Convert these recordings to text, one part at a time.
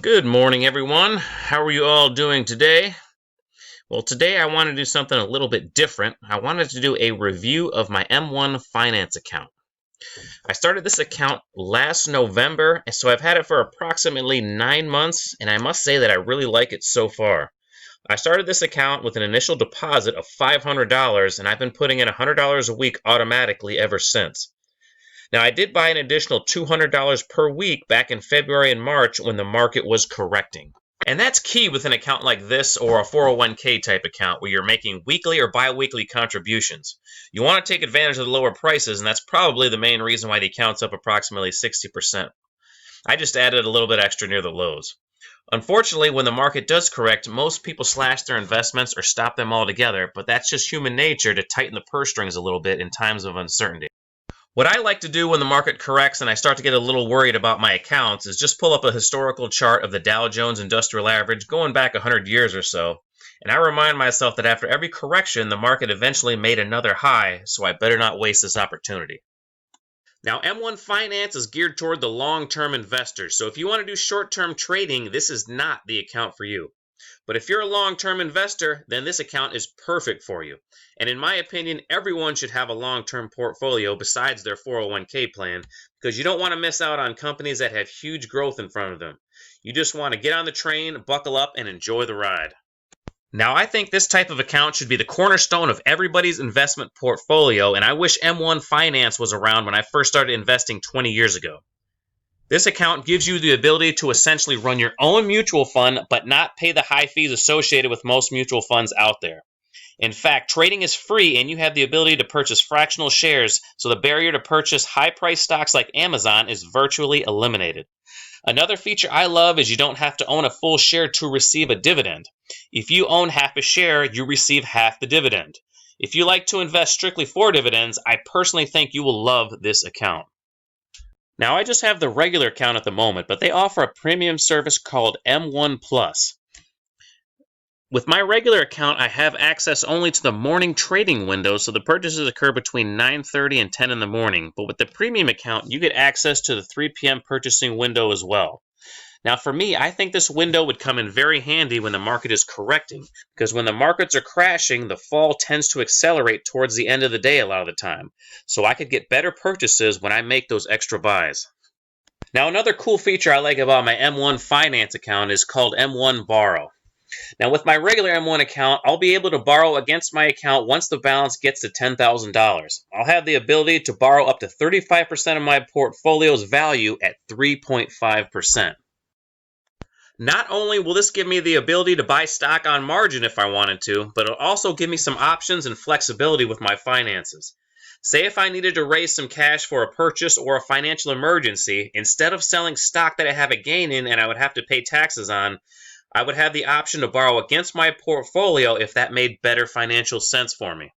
Good morning, everyone. How are you all doing today? Well, today I want to do something a little bit different. I wanted to do a review of my M1 Finance account. I started this account last November, and so I've had it for approximately 9 months, and I must say that I really like it so far. I started this account with an initial deposit of $500, and I've been putting in $100 a week automatically ever since. Now, I did buy an additional $200 per week back in February and March when the market was correcting. And that's key with an account like this or a 401k type account where you're making weekly or bi-weekly contributions. You want to take advantage of the lower prices, and that's probably the main reason why the account's up approximately 60%. I just added a little bit extra near the lows. Unfortunately, when the market does correct, most people slash their investments or stop them altogether, but that's just human nature to tighten the purse strings a little bit in times of uncertainty. What I like to do when the market corrects and I start to get a little worried about my accounts is just pull up a historical chart of the Dow Jones Industrial Average going back 100 years or so. And I remind myself that after every correction, the market eventually made another high, so I better not waste this opportunity. Now, M1 Finance is geared toward the long-term investor, so if you want to do short-term trading, this is not the account for you. But if you're a long-term investor, then this account is perfect for you. And in my opinion, everyone should have a long-term portfolio besides their 401k plan because you don't want to miss out on companies that have huge growth in front of them. You just want to get on the train, buckle up, and enjoy the ride. Now, I think this type of account should be the cornerstone of everybody's investment portfolio, and I wish M1 Finance was around when I first started investing 20 years ago. This account gives you the ability to essentially run your own mutual fund, but not pay the high fees associated with most mutual funds out there. In fact, trading is free and you have the ability to purchase fractional shares, so the barrier to purchase high-priced stocks like Amazon is virtually eliminated. Another feature I love is you don't have to own a full share to receive a dividend. If you own half a share, you receive half the dividend. If you like to invest strictly for dividends, I personally think you will love this account. Now, I just have the regular account at the moment, but they offer a premium service called M1 Plus. With my regular account, I have access only to the morning trading window, so the purchases occur between 9:30 and 10 in the morning. But with the premium account, you get access to the 3 p.m. purchasing window as well. Now, for me, I think this window would come in very handy when the market is correcting, because when the markets are crashing, the fall tends to accelerate towards the end of the day a lot of the time. So I could get better purchases when I make those extra buys. Now, another cool feature I like about my M1 Finance account is called M1 Borrow. Now, with my regular M1 account, I'll be able to borrow against my account once the balance gets to $10,000. I'll have the ability to borrow up to 35% of my portfolio's value at 3.5%. Not only will this give me the ability to buy stock on margin if I wanted to, but it'll also give me some options and flexibility with my finances. Say if I needed to raise some cash for a purchase or a financial emergency, instead of selling stock that I have a gain in and I would have to pay taxes on, I would have the option to borrow against my portfolio if that made better financial sense for me.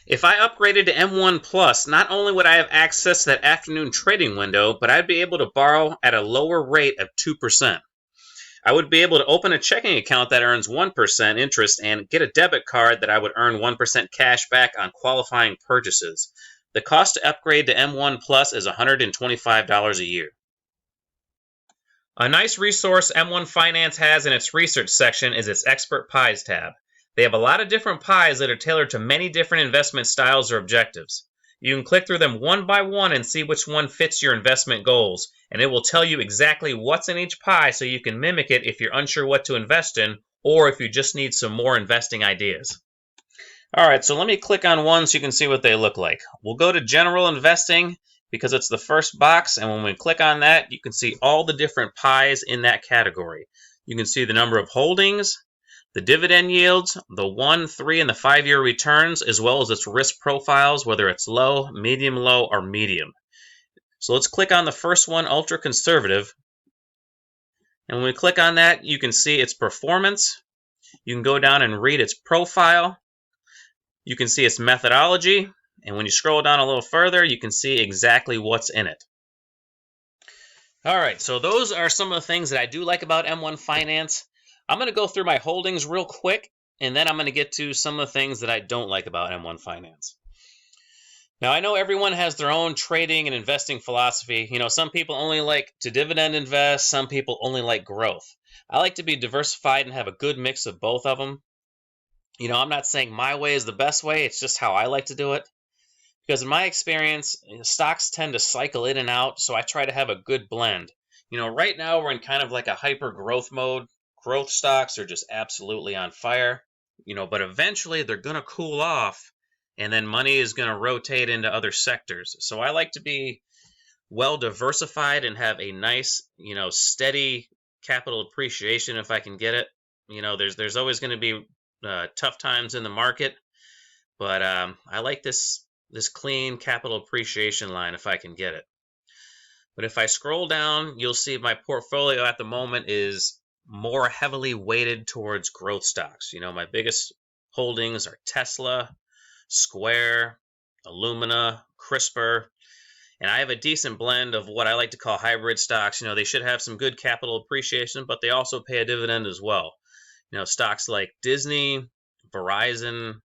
If I upgraded to M1 Plus, not only would I have access to that afternoon trading window, but I'd be able to borrow at a lower rate of 2%. I would be able to open a checking account that earns 1% interest and get a debit card that I would earn 1% cash back on qualifying purchases. The cost to upgrade to M1 Plus is $125 a year. A nice resource M1 Finance has in its research section is its Expert Pies tab. They have a lot of different pies that are tailored to many different investment styles or objectives. You can click through them one by one and see which one fits your investment goals, and it will tell you exactly what's in each pie so you can mimic it if you're unsure what to invest in or if you just need some more investing ideas. Alright, so let me click on one so you can see what they look like. We'll go to General Investing because it's the first box, and when we click on that, you can see all the different pies in that category. You can see the number of holdings, the dividend yields, the 1, 3, and the 5-year returns, as well as its risk profiles, whether it's low, low, or medium. So let's click on the first one, Ultra Conservative. And when we click on that, you can see its performance. You can go down and read its profile. You can see its methodology. And when you scroll down a little further, you can see exactly what's in it. All right, so those are some of the things that I do like about M1 Finance. I'm going to go through my holdings real quick, and then I'm going to get to some of the things that I don't like about M1 Finance. Now, I know everyone has their own trading and investing philosophy. Some people only like to dividend invest, some people only like growth. I like to be diversified and have a good mix of both of them. I'm not saying my way is the best way, it's just how I like to do it. Because in my experience, stocks tend to cycle in and out, so I try to have a good blend. Right now we're in kind of like a hyper growth mode. Growth stocks are just absolutely on fire. But eventually they're going to cool off, and then money is going to rotate into other sectors. So I like to be well diversified and have a nice, steady capital appreciation if I can get it. There's always going to be tough times in the market, but I like this clean capital appreciation line if I can get it. But if I scroll down, you'll see my portfolio at the moment is more heavily weighted towards growth stocks. My biggest holdings are Tesla, Square, Illumina, CRISPR, and I have a decent blend of what I like to call hybrid stocks. They should have some good capital appreciation, but they also pay a dividend as well. Stocks like Disney, Verizon,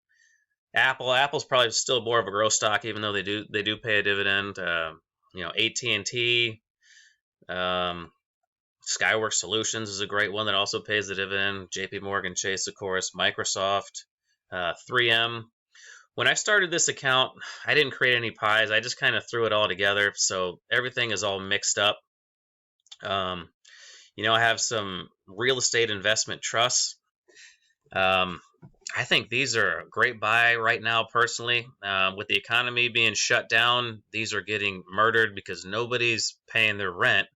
Apple's probably still more of a growth stock, even though they do pay a dividend. AT&T, Skyworks Solutions is a great one that also pays a dividend. JP Morgan Chase, of course, Microsoft, 3M. When I started this account, I didn't create any pies. I just kind of threw it all together, so everything is all mixed up. I have some real estate investment trusts. I think these are a great buy right now, personally. With the economy being shut down, these are getting murdered because nobody's paying their rent.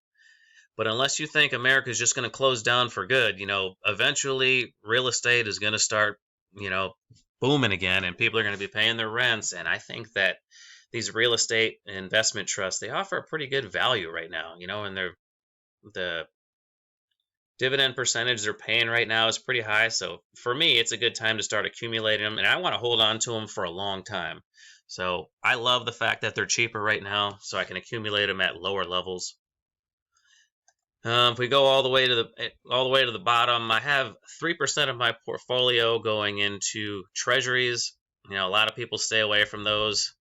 But unless you think America is just going to close down for good, eventually real estate is going to start, booming again, and people are going to be paying their rents. And I think that these real estate investment trusts, they offer a pretty good value right now, and the dividend percentage they're paying right now is pretty high. So for me, it's a good time to start accumulating them, and I want to hold on to them for a long time. So I love the fact that they're cheaper right now, so I can accumulate them at lower levels. If we go all the way to the bottom, I have 3% of my portfolio going into treasuries. A lot of people stay away from those,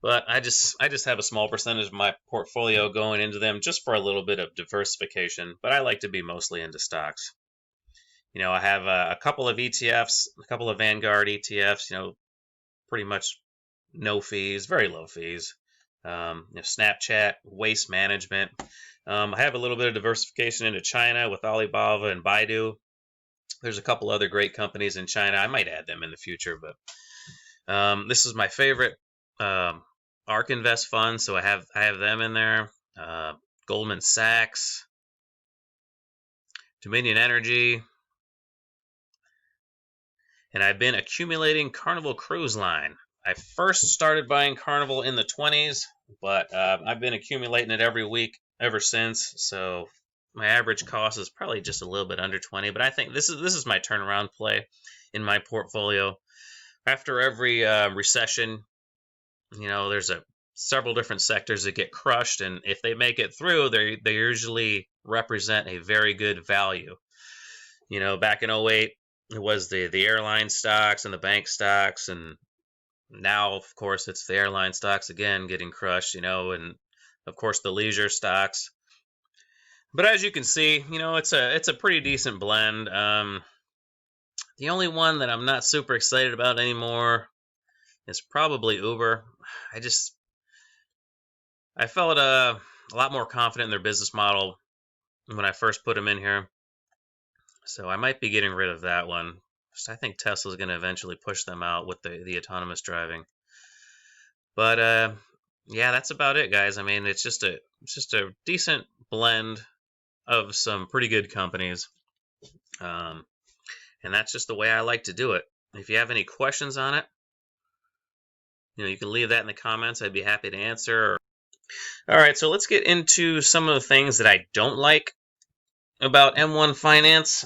but I just have a small percentage of my portfolio going into them just for a little bit of diversification. But I like to be mostly into stocks. I have a couple of ETFs, a couple of Vanguard ETFs. Pretty much no fees, very low fees. Snapchat, waste management. I have a little bit of diversification into China with Alibaba and Baidu. There's a couple other great companies in China. I might add them in the future, but this is my favorite ARK Invest fund, so I have them in there. Goldman Sachs, Dominion Energy, and I've been accumulating Carnival Cruise Line. I first started buying Carnival in the 20s, but I've been accumulating it every week ever since. So my average cost is probably just a little bit under 20, but I think this is my turnaround play in my portfolio. After every recession, there's several different sectors that get crushed, and if they make it through, they usually represent a very good value. Back in 08, it was the airline stocks and the bank stocks, and now, of course, it's the airline stocks again getting crushed, and of course the leisure stocks. But as you can see, it's a pretty decent blend. The only one that I'm not super excited about anymore is probably Uber. I felt a lot more confident in their business model when I first put them in here. So I might be getting rid of that one. I think Tesla's going to eventually push them out with the autonomous driving. But yeah, that's about it, guys. I mean, it's just a decent blend of some pretty good companies. And that's just the way I like to do it. If you have any questions on it, you can leave that in the comments. I'd be happy to answer. All right, so let's get into some of the things that I don't like about M1 Finance.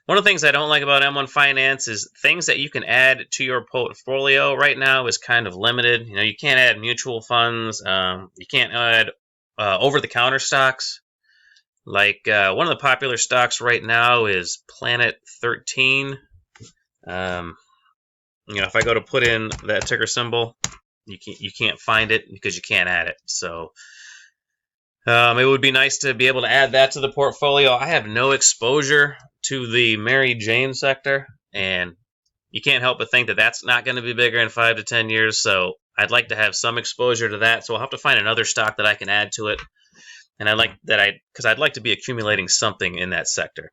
One of the things I don't like about M1 Finance is things that you can add to your portfolio right now is kind of limited. You can't add mutual funds. You can't add over-the-counter stocks. Like one of the popular stocks right now is Planet 13. if I go to put in that ticker symbol, you can't find it because you can't add it. So it would be nice to be able to add that to the portfolio. I have no exposure to the Mary Jane sector, and you can't help but think that that's not going to be bigger in 5 to 10 years. So I'd like to have some exposure to that. So I'll have to find another stock that I can add to it. And because I'd like to be accumulating something in that sector.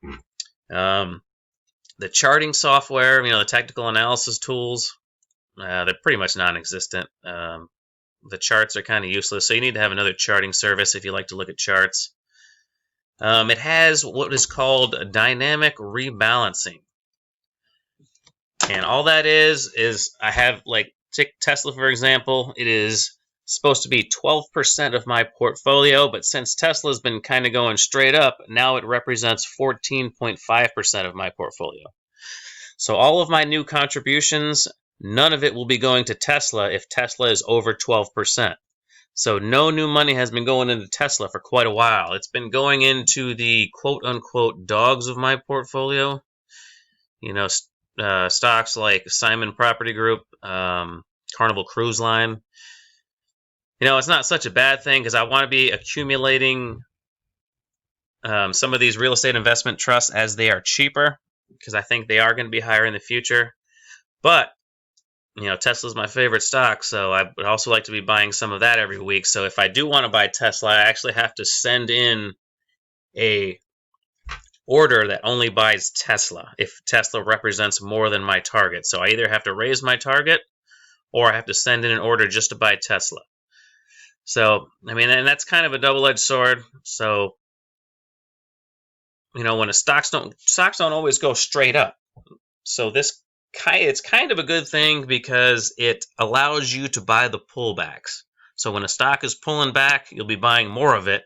The charting software, the technical analysis tools, they're pretty much non-existent. The charts are kind of useless, so you need to have another charting service if you like to look at charts. It has what is called dynamic rebalancing. And all that is I have, like, Tesla, for example. It is supposed to be 12% of my portfolio, but since Tesla's been kind of going straight up, now it represents 14.5% of my portfolio. So all of my new contributions, none of it will be going to Tesla if Tesla is over 12%. So no new money has been going into Tesla for quite a while. It's been going into the quote-unquote dogs of my portfolio. Stocks like Simon Property Group, Carnival Cruise Line. It's not such a bad thing because I want to be accumulating some of these real estate investment trusts as they are cheaper, because I think they are going to be higher in the future. But Tesla's my favorite stock, so I would also like to be buying some of that every week. So if I do want to buy Tesla, I actually have to send in a order that only buys Tesla if Tesla represents more than my target. So I either have to raise my target or I have to send in an order just to buy Tesla. So, and that's kind of a double-edged sword. So, when stocks don't always go straight up. So it's kind of a good thing because it allows you to buy the pullbacks. So when a stock is pulling back, you'll be buying more of it.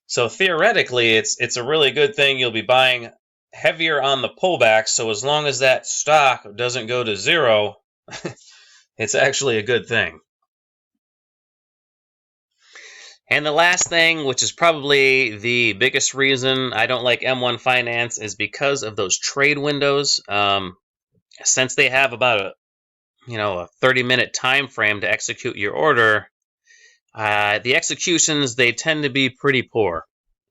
So theoretically, it's a really good thing. You'll be buying heavier on the pullback. So as long as that stock doesn't go to zero, it's actually a good thing. And the last thing, which is probably the biggest reason I don't like M1 Finance, is because of those trade windows. Since they have about a 30-minute time frame to execute your order, the executions, they tend to be pretty poor.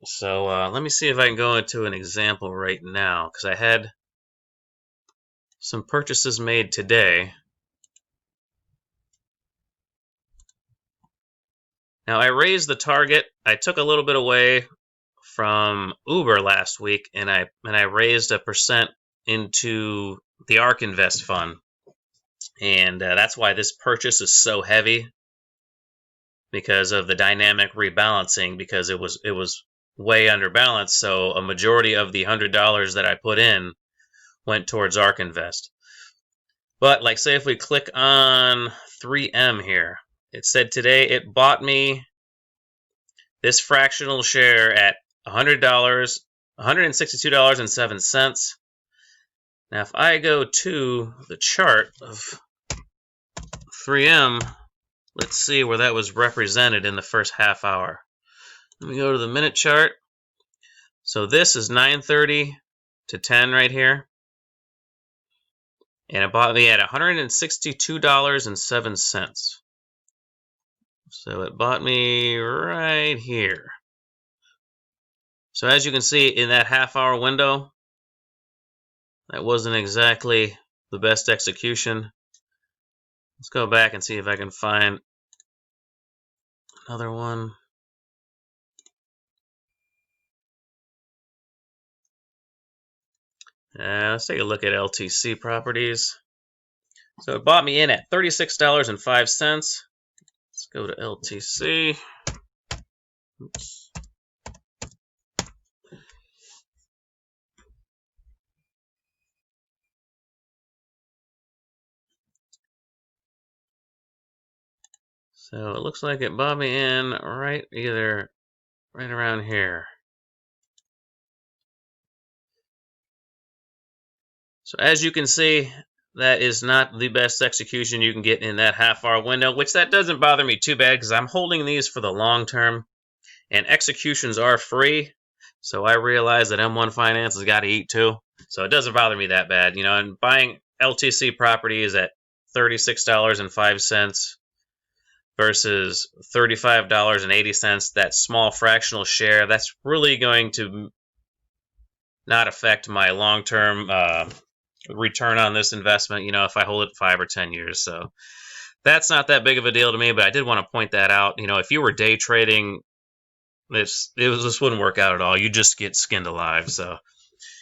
So let me see if I can go into an example right now, because I had some purchases made today. Now, I raised the target. I took a little bit away from Uber last week, and I raised 1% into the ARK Invest fund. And that's why this purchase is so heavy, because of the dynamic rebalancing, because it was way underbalanced. So a majority of the $100 that I put in went towards ARK Invest. But like, say if we click on 3M here, it said today it bought me this fractional share at $100, $162.07. Now, if I go to the chart of 3M, let's see where that was represented in the first half hour. Let me go to the minute chart. So this is 9:30 to 10 right here. And it bought me at $162.07. So it bought me right here. So as you can see in that half-hour window, that wasn't exactly the best execution. Let's go back and see if I can find another one. Let's take a look at LTC properties. So it bought me in at $36.05. Let's go to LTC. Oops. So it looks like it bought me in right around here. So as you can see, that is not the best execution you can get in that half-hour window, which that doesn't bother me too bad because I'm holding these for the long term, and executions are free. So I realize that M1 Finance has got to eat too. So it doesn't bother me that bad, and buying LTC property is at $36.05 versus $35.80, that small fractional share, that's really going to not affect my long-term return on this investment, if I hold it 5 or 10 years. So that's not that big of a deal to me, but I did want to point that out. If you were day trading, this wouldn't work out at all. You just get skinned alive. So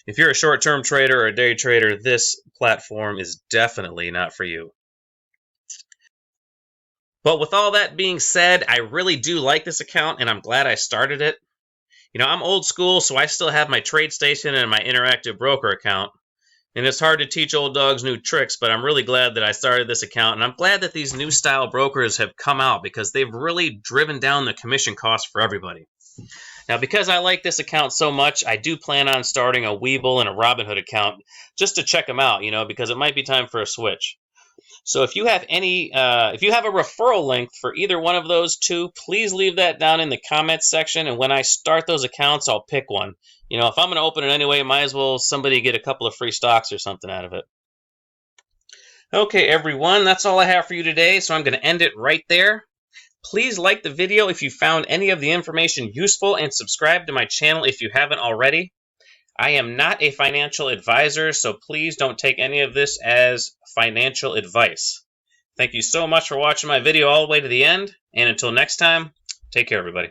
if you're a short-term trader or a day trader, this platform is definitely not for you. But with all that being said, I really do like this account, and I'm glad I started it. I'm old school, so I still have my TradeStation and my Interactive Broker account. And it's hard to teach old dogs new tricks, but I'm really glad that I started this account. And I'm glad that these new style brokers have come out because they've really driven down the commission cost for everybody. Now, because I like this account so much, I do plan on starting a Webull and a Robinhood account just to check them out, because it might be time for a switch. So if you have if you have a referral link for either one of those two, please leave that down in the comments section. And when I start those accounts, I'll pick one. If I'm going to open it anyway, might as well somebody get a couple of free stocks or something out of it. Okay, everyone, that's all I have for you today. So I'm going to end it right there. Please like the video if you found any of the information useful, and subscribe to my channel if you haven't already. I am not a financial advisor, so please don't take any of this as financial advice. Thank you so much for watching my video all the way to the end, and until next time, take care, everybody.